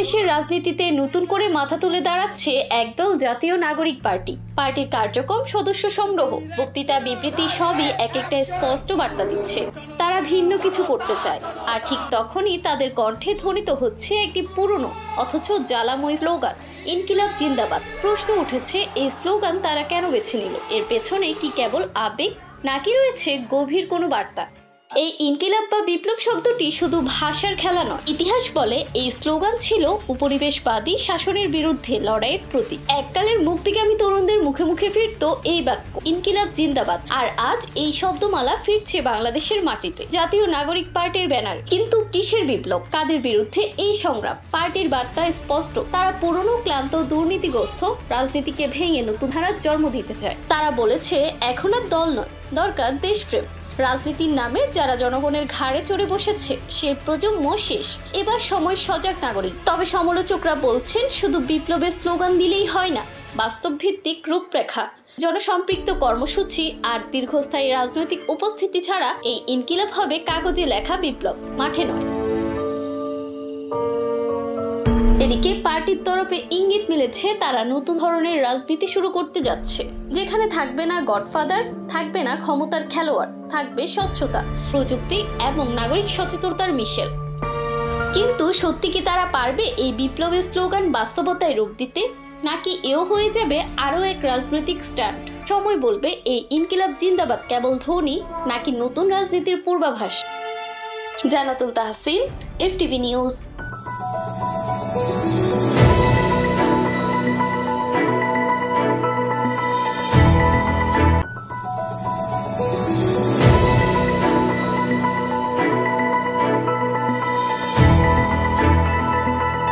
বাংলাদেশের রাজনীতিতে নতুন করে মাথা তুলে দাঁড়াচ্ছে একদল জাতীয় নাগরিক পার্টি। পার্টির কার্যক্রম, সদস্য সংগ্রহ, বক্তৃতা, বিবৃতি সবই এক একটা স্পষ্ট বার্তা দিচ্ছে তারা ভিন্ন কিছু করতে চায়। আর ঠিক তখনই তাদের কণ্ঠে ধ্বনিত হচ্ছে একটি পুরনো অথচ জ্বালাময়ী স্লোগান, ইনকিলাব জিন্দাবাদ। প্রশ্ন উঠেছে, এই স্লোগান তারা কেন বেছে নিল? এর পেছনে কি কেবল আবেগ, নাকি রয়েছে গভীর কোনো বার্তা? এই ইনকিলাব বা বিপ্লব শব্দটি শুধু ভাষার খেলা নয়। ইতিহাস বলে এই স্লোগান ছিল উপনিবেশবাদী শাসনের বিরুদ্ধে লড়াইয়ের প্রতীক। এককালের মুক্তিকামী তরুণদের মুখে মুখে ফিরত এই বাক্য, ইনকিলাব জিন্দাবাদ। আর আজ এই শব্দমালা ফিরছে বাংলাদেশের মাটিতে, জাতীয় নাগরিক পার্টির ব্যানার। কিন্তু কিসের বিপ্লব, কাদের বিরুদ্ধে এই সংগ্রাম? পার্টির বার্তা স্পষ্ট, তারা পুরনো, ক্লান্ত, দুর্নীতিগ্রস্ত রাজনীতিকে ভেঙে নতুন ধারার জন্ম দিতে চায়। তারা বলেছে, এখন আর দল নয়, দরকার দেশপ্রেম। রাজনীতির নামে যারা জনগণের ঘাড়ে চড়ে বসেছে সে প্রজন্ম শেষ, এবার সময় সজাগ নাগরিক। তবে সমালোচকরা বলছেন, শুধু বিপ্লবের স্লোগান দিলেই হয় না, বাস্তব ভিত্তিক রূপরেখা, জনসম্পৃক্ত কর্মসূচি আর দীর্ঘস্থায়ী রাজনৈতিক উপস্থিতি ছাড়া এই ইনকিলাব হবে কাগজে লেখা বিপ্লব, মাঠে নয়। এদিকে পার্টির তরফে ইঙ্গিত মিলেছে তারা নতুন ধরনের রাজনীতি শুরু করতে যাচ্ছে, যেখানে থাকবে না গডফাদার, থাকবে না ক্ষমতার খেলোয়াড়, থাকবে স্বচ্ছতা, প্রযুক্তি এবং নাগরিক সচেতনতার মিশেল। কিন্তু সত্যি কি তারা পারবে এই বিপ্লবের স্লোগান বাস্তবতায় রূপ দিতে, নাকি এও হয়ে যাবে আরও এক রাজনৈতিক স্ট্যান্ড? সময় বলবে এই ইনকিলাব জিন্দাবাদ কেবল ধ্বনি নাকি নতুন রাজনীতির পূর্বাভাস। জান্নাতুল তাহসিন, FTV নিউজ।